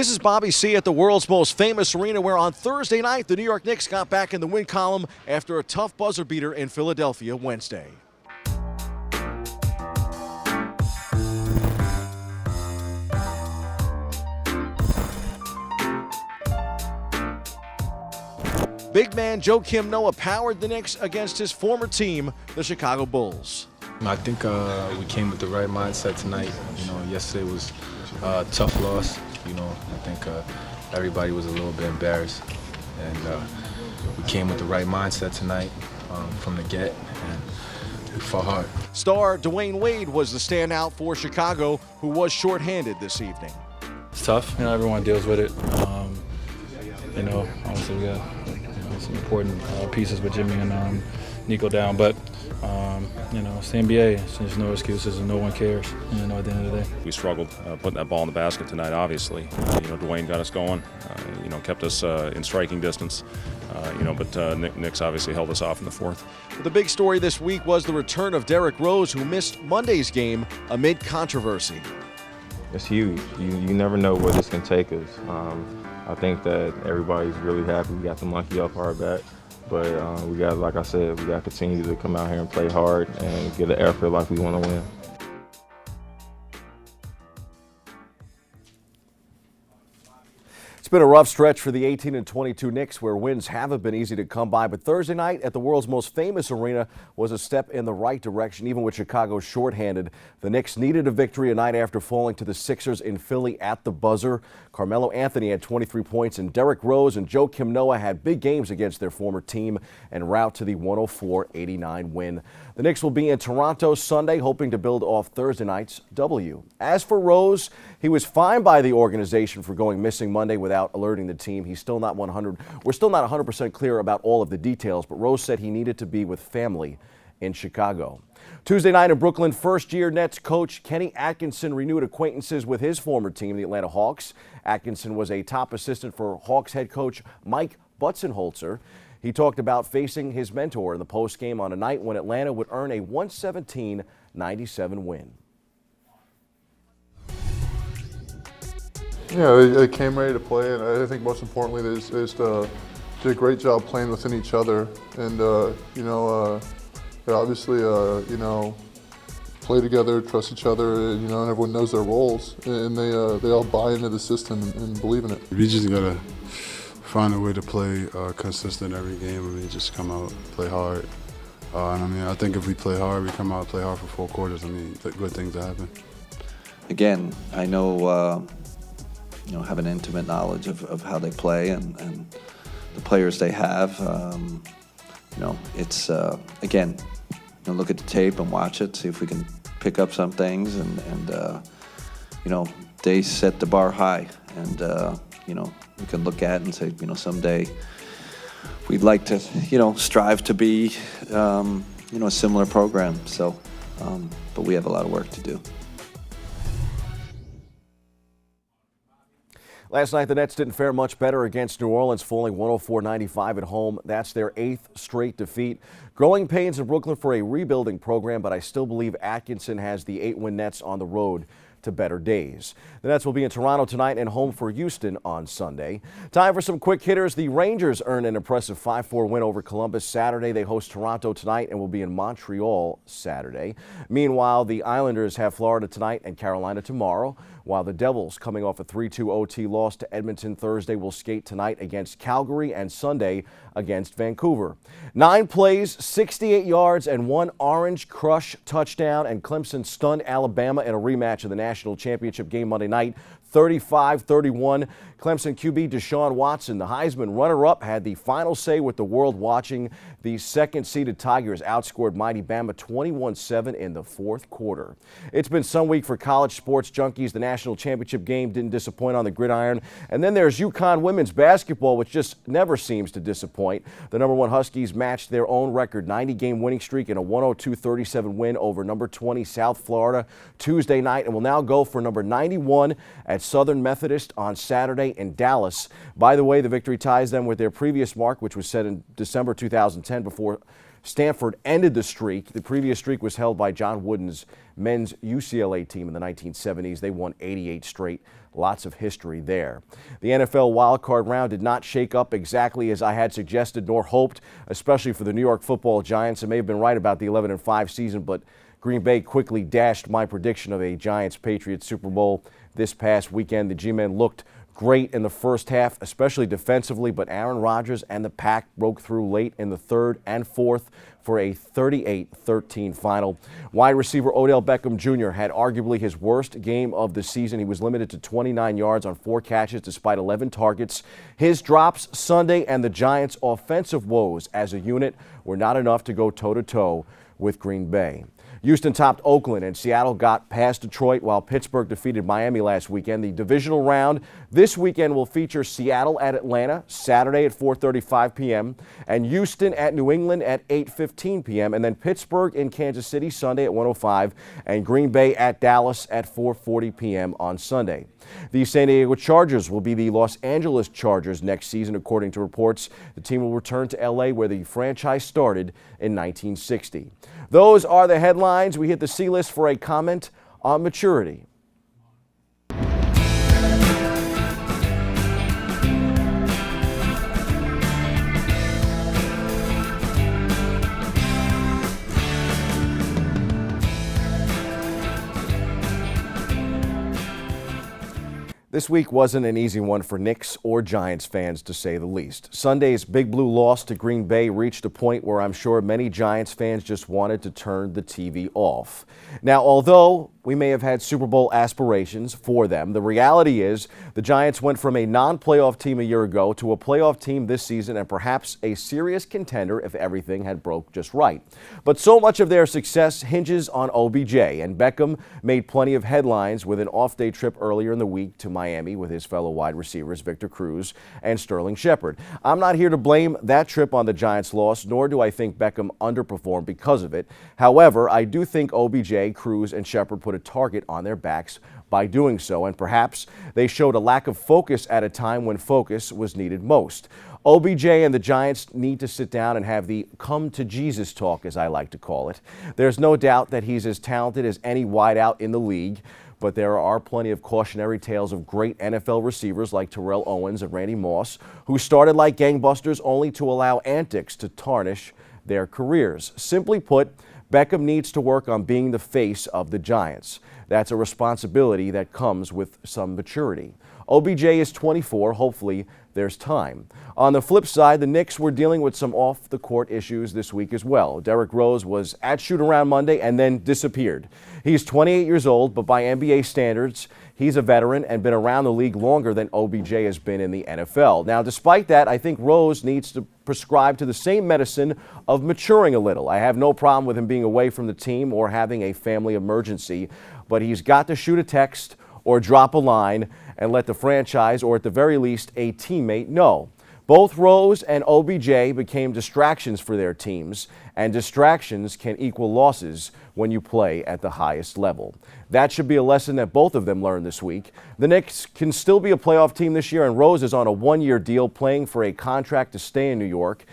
This is Bobby C. at the world's most famous arena, where on Thursday night the New York Knicks got back in the win column after a tough buzzer beater in Philadelphia Wednesday. Big man Joakim Noah powered the Knicks against his former team, the Chicago Bulls. I think we came with the right mindset tonight. Yesterday was a tough loss. I think everybody was a little bit embarrassed, and we came with the right mindset tonight from the get, and we fought hard. Star Dwayne Wade was the standout for Chicago, who was shorthanded this evening. It's tough. Everyone deals with it. Obviously we got some important pieces with Jimmy and Nico down, but it's the NBA. There's no excuses and no one cares. At the end of the day, we struggled putting that ball in the basket tonight. Obviously, Dwayne got us going. Kept us in striking distance. But Knicks obviously held us off in the fourth. The big story this week was the return of Derrick Rose, who missed Monday's game amid controversy. It's huge. You never know where this can take us. I think that everybody's really happy we got the monkey off our back. But we got, like I said, we got to continue to come out here and play hard and get an effort like we want to win. It's been a rough stretch for the 18-22 Knicks, where wins haven't been easy to come by. But Thursday night at the world's most famous arena was a step in the right direction, even with Chicago shorthanded. The Knicks needed a victory a night after falling to the Sixers in Philly at the buzzer. Carmelo Anthony had 23 points, and Derrick Rose and Joakim Noah had big games against their former team en route to the 104-89 win. The Knicks will be in Toronto Sunday, hoping to build off Thursday night's W. As for Rose, he was fined by the organization for going missing Monday without alerting the team. We're still not 100% clear about all of the details, but Rose said he needed to be with family in Chicago. Tuesday night in Brooklyn, first-year Nets coach Kenny Atkinson renewed acquaintances with his former team, the Atlanta Hawks. Atkinson was a top assistant for Hawks head coach Mike Budenholzer. He talked about facing his mentor in the postgame on a night when Atlanta would earn a 117-97 win. Yeah, they came ready to play, and I think most importantly, they just did a great job playing within each other, and they obviously play together, trust each other, and everyone knows their roles, and they all buy into the system and believe in it. We just gotta find a way to play consistent every game. Just come out, play hard. I think if we play hard, we come out and play hard for 4 quarters. Good things to happen. Again, I know, have an intimate knowledge of how they play and the players they have. It's, again, look at the tape and watch it, see if we can pick up some things. And they set the bar high. And, we can look at it and say, someday we'd like to, strive to be, a similar program. So, but we have a lot of work to do. Last night, the Nets didn't fare much better against New Orleans, falling 104-95 at home. That's their 8th straight defeat. Growing pains in Brooklyn for a rebuilding program, but I still believe Atkinson has the 8-win Nets on the road to better days. The Nets will be in Toronto tonight and home for Houston on Sunday. Time for some quick hitters. The Rangers earned an impressive 5-4 win over Columbus Saturday. They host Toronto tonight and will be in Montreal Saturday. Meanwhile, the Islanders have Florida tonight and Carolina tomorrow, while the Devils, coming off a 3-2 OT loss to Edmonton Thursday, will skate tonight against Calgary and Sunday against Vancouver. 9 plays, 68 yards, and 1 Orange Crush touchdown, and Clemson stunned Alabama in a rematch of the national championship game Monday night, 35-31. Clemson QB Deshaun Watson, the Heisman runner-up, had the final say with the world watching. The second-seeded Tigers outscored mighty Bama 21-7 in the fourth quarter. It's been some week for college sports junkies. The national championship game didn't disappoint on the gridiron. And then there's UConn women's basketball, which just never seems to disappoint. The #1 Huskies matched their own record 90-game winning streak in a 102-37 win over #20 South Florida Tuesday night, and will now go for number 91 at Southern Methodist on Saturday in Dallas. By the way, the victory ties them with their previous mark, which was set in December 2010 before Stanford ended the streak. The previous streak was held by John Wooden's men's UCLA team in the 1970s. They won 88 straight. Lots of history there. The NFL wildcard round did not shake up exactly as I had suggested nor hoped, especially for the New York Football Giants. I may have been right about the 11-5 season, but Green Bay quickly dashed my prediction of a Giants-Patriots Super Bowl this past weekend. The G-men looked great in the first half, especially defensively, but Aaron Rodgers and the Pack broke through late in the third and fourth for a 38-13 final. Wide receiver Odell Beckham Jr. had arguably his worst game of the season. He was limited to 29 yards on 4 catches despite 11 targets. His drops Sunday and the Giants' offensive woes as a unit were not enough to go toe-to-toe with Green Bay. Houston topped Oakland and Seattle got past Detroit while Pittsburgh defeated Miami last weekend. The divisional round this weekend will feature Seattle at Atlanta Saturday at 4:35 p.m. and Houston at New England at 8:15 p.m. and then Pittsburgh in Kansas City Sunday at 1:05 and Green Bay at Dallas at 4:40 p.m. on Sunday. The San Diego Chargers will be the Los Angeles Chargers next season, according to reports. The team will return to L.A. where the franchise started in 1960. Those are the headlines. We hit the C-list for a comment on maturity. This week wasn't an easy one for Knicks or Giants fans, to say the least. Sunday's Big Blue loss to Green Bay reached a point where I'm sure many Giants fans just wanted to turn the TV off. Now, although we may have had Super Bowl aspirations for them, the reality is the Giants went from a non-playoff team a year ago to a playoff team this season and perhaps a serious contender if everything had broke just right. But so much of their success hinges on OBJ, and Beckham made plenty of headlines with an off-day trip earlier in the week to Miami with his fellow wide receivers Victor Cruz and Sterling Shepard. I'm not here to blame that trip on the Giants' loss, nor do I think Beckham underperformed because of it. However, I do think OBJ, Cruz, and Shepard put a target on their backs by doing so, and perhaps they showed a lack of focus at a time when focus was needed most. OBJ and the Giants need to sit down and have the come to Jesus talk, as I like to call it. There's no doubt that he's as talented as any wideout in the league, but there are plenty of cautionary tales of great NFL receivers like Terrell Owens and Randy Moss, who started like gangbusters only to allow antics to tarnish their careers. Simply put, Beckham needs to work on being the face of the Giants. That's a responsibility that comes with some maturity. OBJ is 24. Hopefully, there's time. On the flip side, the Knicks were dealing with some off-the-court issues this week as well. Derrick Rose was at shoot-around Monday and then disappeared. He's 28 years old, but by NBA standards, he's a veteran and been around the league longer than OBJ has been in the NFL. Now, despite that, I think Rose needs to prescribe to the same medicine of maturing a little. I have no problem with him being away from the team or having a family emergency, but he's got to shoot a text or drop a line and let the franchise, or at the very least, a teammate know. Both Rose and OBJ became distractions for their teams, and distractions can equal losses when you play at the highest level. That should be a lesson that both of them learned this week. The Knicks can still be a playoff team this year, and Rose is on a one-year deal playing for a contract to stay in New York.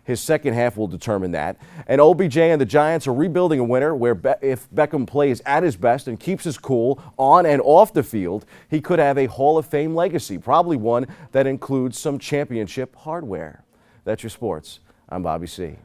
His second half will determine that. And OBJ and the Giants are rebuilding a winner where if Beckham plays at his best and keeps his cool on and off the field, he could have a Hall of Fame legacy, probably one that includes some championship hardware. That's your sports. I'm Bobby C.